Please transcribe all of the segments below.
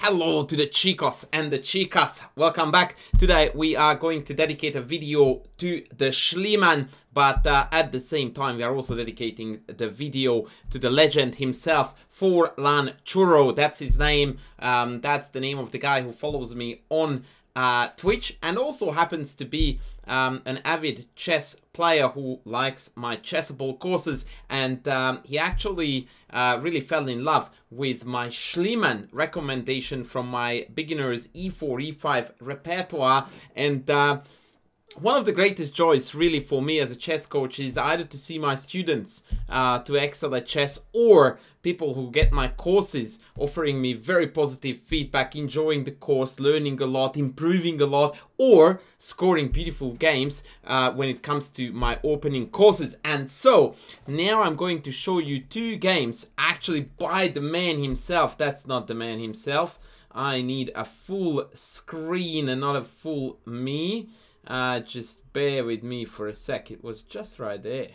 Hello to the chicos and the chicas. Welcome back. Today we are going to dedicate a video to the Schliemann, but at the same time we are also dedicating the video to the legend himself, FourlanChurro. That's his name. That's the name of the guy who follows me on Twitch and also happens to be an avid chess player who likes my Chessable courses, and he actually really fell in love with my Schliemann recommendation from my beginners E4, E5 repertoire. And one of the greatest joys really for me as a chess coach is either to see my students to excel at chess, or people who get my courses offering me very positive feedback, enjoying the course, learning a lot, improving a lot, or scoring beautiful games when it comes to my opening courses. And so now I'm going to show you two games actually by the man himself. That's not the man himself. I need a full screen and not a full me. Just bear with me for a sec. It was just right there.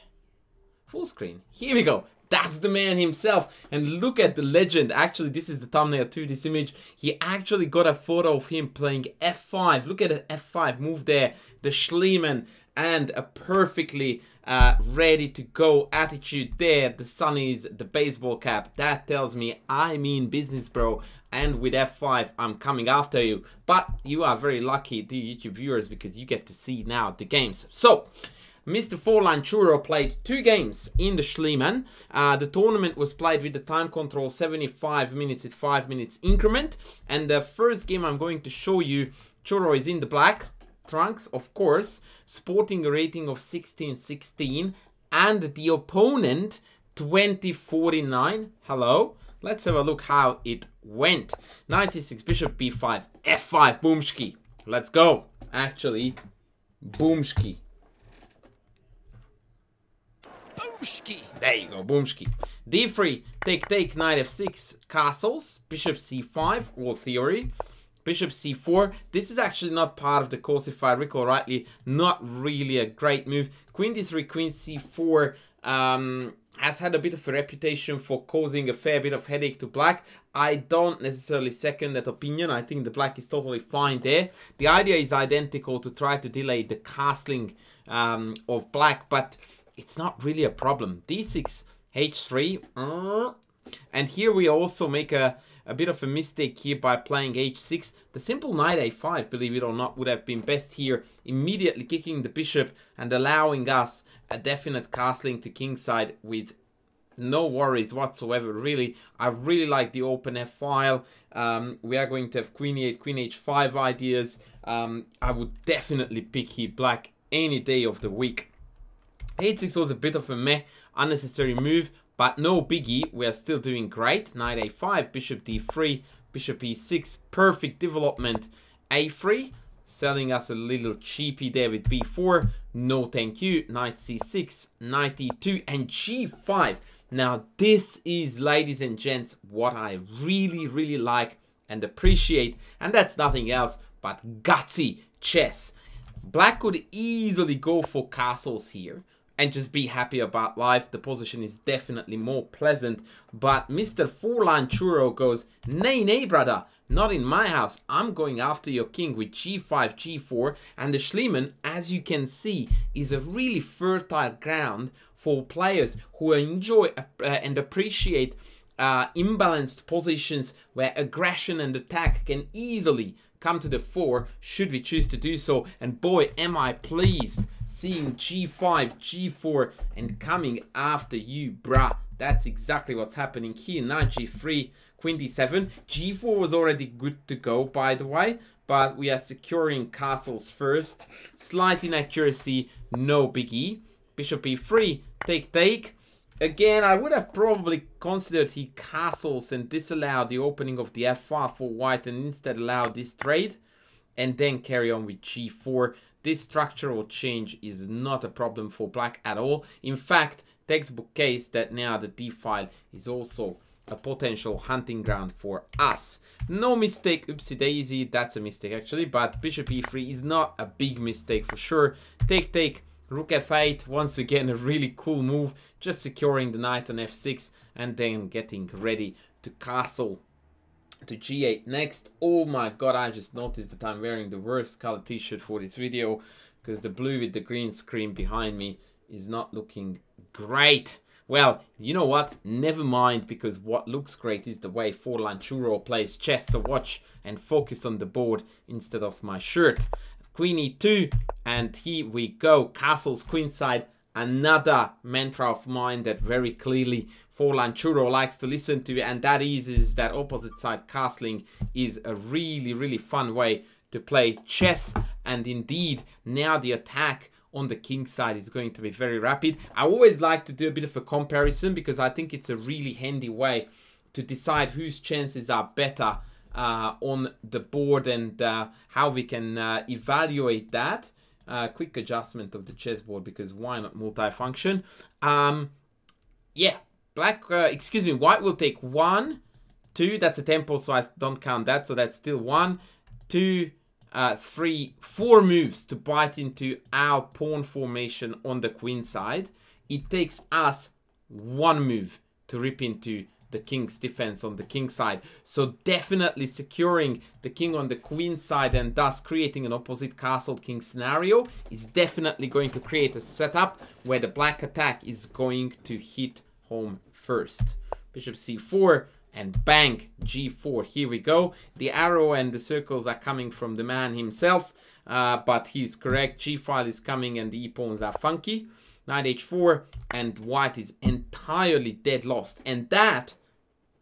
Full screen. Here we go. That's the man himself. And look at the legend. Actually, this is the thumbnail to this image. He actually got a photo of him playing F5. Look at the F5 move there. The Schliemann, and a perfectly ready to go attitude there. The sun is the baseball cap. That tells me I mean business, bro. And with F5, I'm coming after you. But you are very lucky, the YouTube viewers, because you get to see now the games. So, Mr. FourlanChurro played two games in the Schliemann. The tournament was played with the time control 75 minutes with 5 minutes increment. And the first game I'm going to show you, Churro is in the black trunks, of course, sporting a rating of 16-16, and the opponent 20-49. Hello. Let's have a look how it went. Knight c6, bishop b5, f5, boomski. Let's go. Actually, boomski. Boomski. There you go, boomski. d3, take, knight f6, castles, bishop c5, all theory. Bishop c4. This is actually not part of the course, if I recall rightly. Not really a great move. Queen d3, queen c4. Has had a bit of a reputation for causing a fair bit of headache to black. I don't necessarily second that opinion. I think the black is totally fine there. The idea is identical, to try to delay the castling of black, but it's not really a problem. d6, h3. And here we also make a bit of a mistake here by playing h6. The simple knight a5, believe it or not, would have been best here, immediately kicking the bishop and allowing us a definite castling to kingside with no worries whatsoever. Really, I really like the open f file. We are going to have queen e8, queen h5 ideas. I would definitely pick here black any day of the week. h6 was a bit of a meh, unnecessary move, but no biggie. We are still doing great. Knight a5, bishop d3, bishop e6, perfect development. a3, selling us a little cheapy there with b4. No thank you. Knight c6, knight e2, and g5. Now this is, ladies and gents, what I really like and appreciate. And that's nothing else but gutsy chess. Black could easily go for castles here and just be happy about life. The position is definitely more pleasant. But Mr. FourlanChurro goes, nay, brother, not in my house. I'm going after your king with g5, g4. And the Schliemann, as you can see, is a really fertile ground for players who enjoy and appreciate imbalanced positions where aggression and attack can easily come to the fore, should we choose to do so. And boy, am I pleased seeing g5, g4, and coming after you, bruh. That's exactly what's happening here. Knight g3, queen d7. g4 was already good to go, by the way, but we are securing castles first. Slight inaccuracy, no biggie. Bishop e3, take. Again, I would have probably considered he castles and disallowed the opening of the f-file for white, and instead allow this trade and then carry on with g4. This structural change is not a problem for black at all. In fact, textbook case that now the d-file is also a potential hunting ground for us. No mistake, oopsie daisy, that's a mistake actually, but bishop e3 is not a big mistake for sure. Take. Rook f8, once again a really cool move, just securing the knight on f6 and then getting ready to castle to g8 next. Oh my god, I just noticed that I'm wearing the worst color t-shirt for this video, because the blue with the green screen behind me is not looking great. Well, you know what? Never mind, because what looks great is the way FourlanChurro plays chess. So watch and focus on the board instead of my shirt. Queen e2, and here we go. Castles queenside. Another mantra of mine that very clearly FourlanChurro likes to listen to, and that is that opposite side castling is a really fun way to play chess. And indeed, now the attack on the king side is going to be very rapid. I always like to do a bit of a comparison, because I think it's a really handy way to decide whose chances are better on the board, and how we can evaluate that. Quick adjustment of the chessboard, because why not multifunction? Yeah, black, excuse me, white will take 1, 2, that's a tempo, so I don't count that, so that's still 1, 2, 3, 4 moves to bite into our pawn formation on the queen side. It takes us 1 move to rip into the king's defense on the king side. So definitely securing the king on the queen side, and thus creating an opposite castle king scenario, is definitely going to create a setup where the black attack is going to hit home first. Bishop c4, and bang, g4. Here we go. The arrow and the circles are coming from the man himself, but he's correct. G file is coming and the e-pawns are funky. Knight h4, and white is entirely dead lost. And that,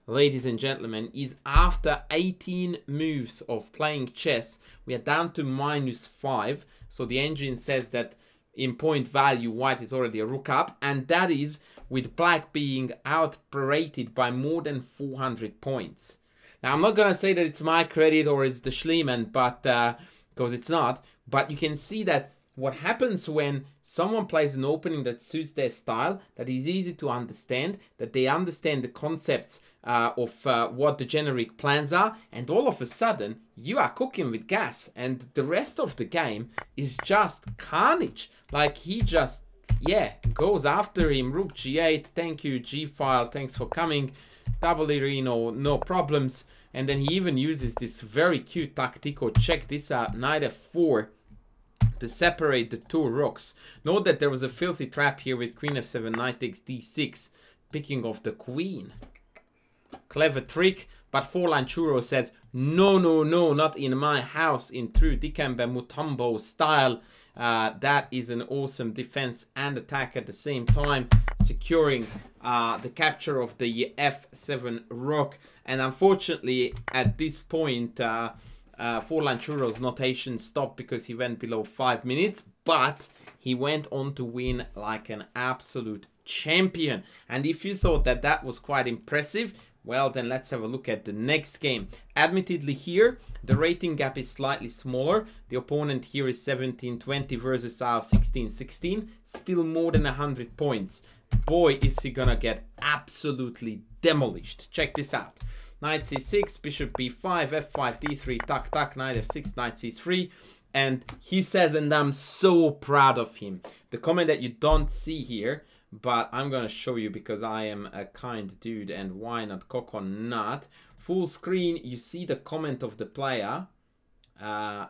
ladies and gentlemen, is after 18 moves of playing chess. We are down to -5. So the engine says that in point value, white is already a rook up. And that is with black being outparaded by more than 400 points. Now, I'm not going to say that it's my credit or it's the Schliemann, but because it's not. But you can see that what happens when someone plays an opening that suits their style, that is easy to understand, that they understand the concepts of what the generic plans are, and all of a sudden you are cooking with gas, and the rest of the game is just carnage. Like, he just, yeah, goes after him. Rook g8, thank you, g-file, thanks for coming. Double Irino, no problems. And then he even uses this very cute tactico. Check this out, knight f4. To separate the 2 rooks. Note that there was a filthy trap here with queen f7, knight takes d6, picking off the queen. Clever trick, but FourlanChurro says, no, no, no, not in my house, in true Dikembe Mutombo style. That is an awesome defense and attack at the same time, securing the capture of the f7 rook. And unfortunately, at this point, FourlanChurro's notation stopped because he went below 5 minutes, but he went on to win like an absolute champion. And if you thought that that was quite impressive, well, then let's have a look at the next game. Admittedly here, the rating gap is slightly smaller. The opponent here is 17-20 versus our 16-16, still more than 100 points. Boy, is he gonna get absolutely demolished. Check this out. Knight c6, bishop b5, f5, d3, tuck, tuck, knight f6, knight c3. And he says, and I'm so proud of him. The comment that you don't see here, but I'm going to show you because I am a kind dude, and why not coconut? Full screen, you see the comment of the player. I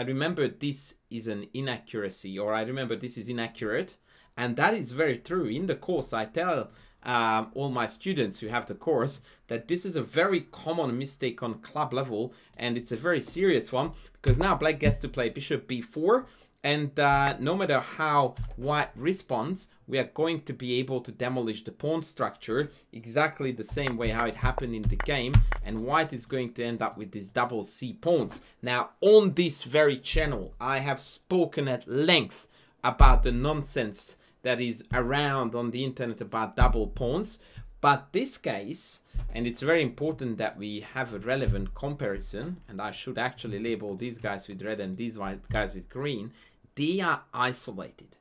remember this is an inaccuracy, or I remember this is inaccurate. And that is very true. In the course, I tell all my students who have the course that this is a very common mistake on club level, and it's a very serious one, because now black gets to play bishop b4, and no matter how white responds, we are going to be able to demolish the pawn structure exactly the same way how it happened in the game, and white is going to end up with these double c pawns. Now, on this very channel, I have spoken at length about the nonsense that is around on the internet about double pawns, but this case, and it's very important that we have a relevant comparison, and I should actually label these guys with red and these guys with green, they are isolated.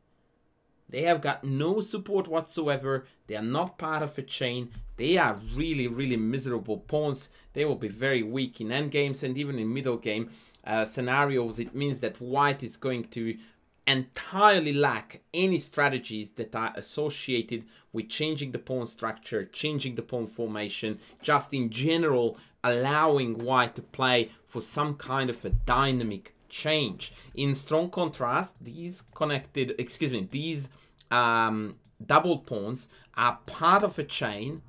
They have got no support whatsoever. They are not part of a chain. They are really, really miserable pawns. They will be very weak in endgames and even in middle game scenarios. It means that white is going to entirely lack any strategies that are associated with changing the pawn structure, changing the pawn formation, just in general allowing white to play for some kind of a dynamic change. In strong contrast, these double pawns are part of a chain,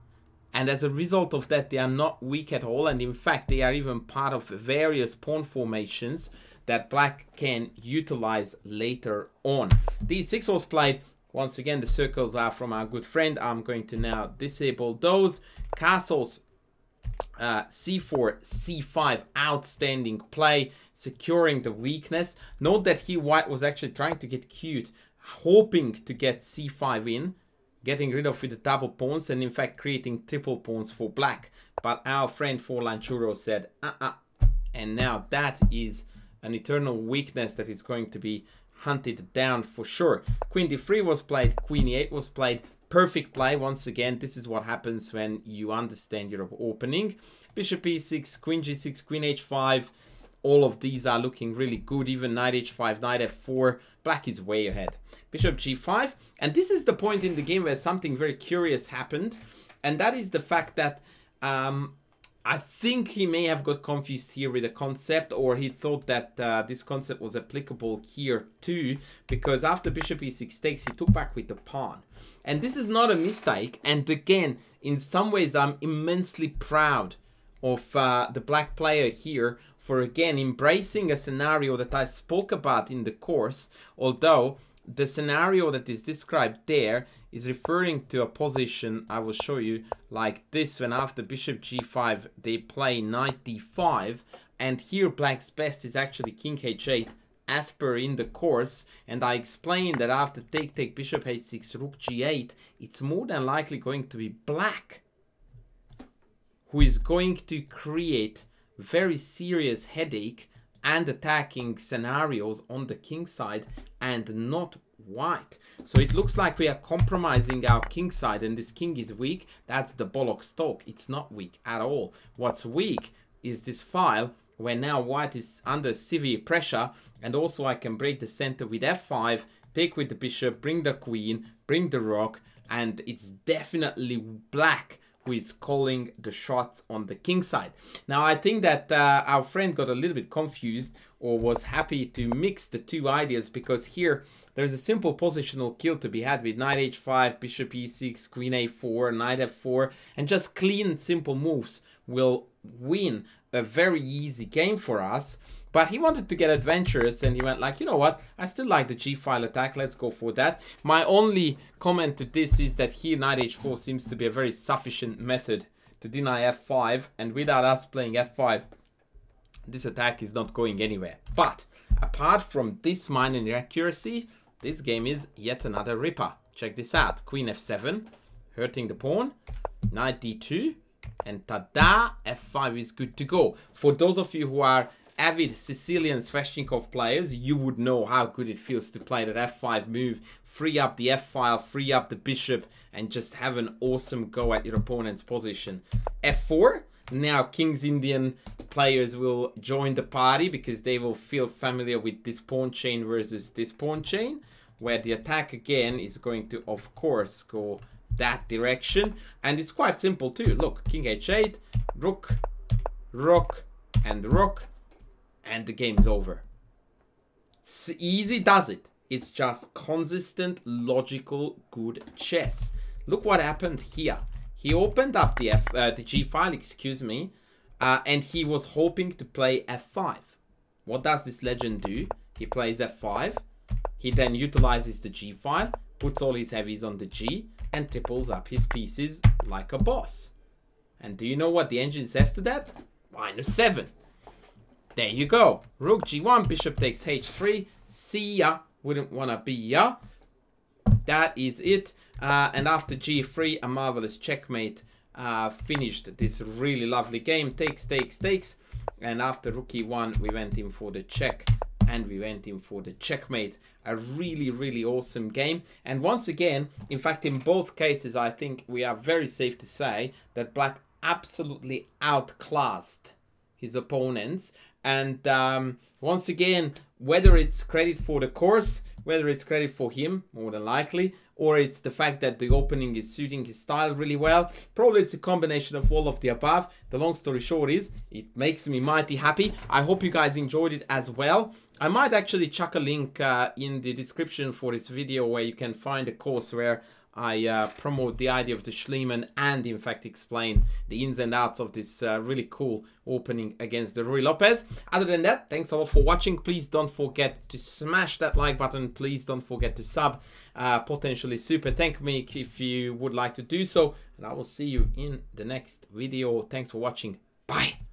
and as a result of that, they are not weak at all, and in fact, they are even part of various pawn formations that black can utilize later on. D6 was played. Once again, the circles are from our good friend. I'm going to now disable those. Castles, c4, c5, outstanding play, securing the weakness. Note that here white was actually trying to get cute, hoping to get c5 in, getting rid of with the double pawns, and in fact creating triple pawns for black. But our friend FourlanChurro said, and now that is an eternal weakness that is going to be hunted down for sure. Queen d3 was played, queen e8 was played. Perfect play. Once again, this is what happens when you understand your opening. Bishop e6, queen g6, queen h5. All of these are looking really good. Even knight h5, knight f4. Black is way ahead. Bishop g5. And this is the point in the game where something very curious happened. And that is the fact that I think he may have got confused here with the concept, or he thought that this concept was applicable here too, because after bishop e6 takes, he took back with the pawn. And this is not a mistake. And again, in some ways, I'm immensely proud of the black player here for, again, embracing a scenario that I spoke about in the course, although the scenario that is described there is referring to a position I will show you like this, when after bishop g5 they play knight d5, and here black's best is actually king h8 as per in the course, and I explained that after take bishop h6 rook g8, it's more than likely going to be black who is going to create very serious headache and attacking scenarios on the king side, and not white. So it looks like we are compromising our king side, and this king is weak. That's the bollock stalk. It's not weak at all. What's weak is this file, where now white is under severe pressure, and also I can break the center with f5, take with the bishop, bring the queen, bring the rook, and it's definitely black who is calling the shots on the king side. Now, I think that our friend got a little bit confused, or was happy to mix the two ideas, because here there's a simple positional kill to be had with knight h5, bishop e6, queen a4, knight f4, and just clean simple moves will win a very easy game for us. But he wanted to get adventurous, and he went like, you know what, I still like the g-file attack, let's go for that. My only comment to this is that here knight h4 seems to be a very sufficient method to deny f5, and without us playing f5, this attack is not going anywhere. But apart from this minor inaccuracy, this game is yet another ripper. Check this out. Queen f7, hurting the pawn, knight d2, and tada, f5 is good to go. For those of you who are avid Sicilian Sveshnikov players, you would know how good it feels to play that f5 move, free up the f-file, free up the bishop, and just have an awesome go at your opponent's position. f4, now King's Indian players will join the party, because they will feel familiar with this pawn chain versus this pawn chain, where the attack again is going to, of course, go that direction. And it's quite simple too. Look, king h8, rook, rook, and rook, and the game's over. It's easy does it. It's just consistent, logical, good chess. Look what happened here. He opened up the G file, excuse me, and he was hoping to play f5. What does this legend do? He plays f5. He then utilizes the G file, puts all his heavies on the G, and triples up his pieces like a boss. And do you know what the engine says to that? -7. There you go. Rook g1, bishop takes h3. See ya. Wouldn't want to be ya. That is it. And after g3, a marvelous checkmate finished this really lovely game. Takes, takes, takes. And after rook e1, we went in for the check. And we went in for the checkmate. A really, really awesome game. And once again, in fact, in both cases, I think we are very safe to say that black absolutely outclassed his opponents. And once again, whether it's credit for the course, whether it's credit for him, more than likely, or it's the fact that the opening is suiting his style really well, probably it's a combination of all of the above. The long story short is, it makes me mighty happy. I hope you guys enjoyed it as well. I might actually chuck a link in the description for this video where you can find a course where I promote the idea of the Schliemann and in fact explain the ins and outs of this really cool opening against the Ruy Lopez. Other than that, thanks a lot for watching. Please don't forget to smash that like button. Please don't forget to sub, potentially super thank me if you would like to do so. And I will see you in the next video. Thanks for watching. Bye.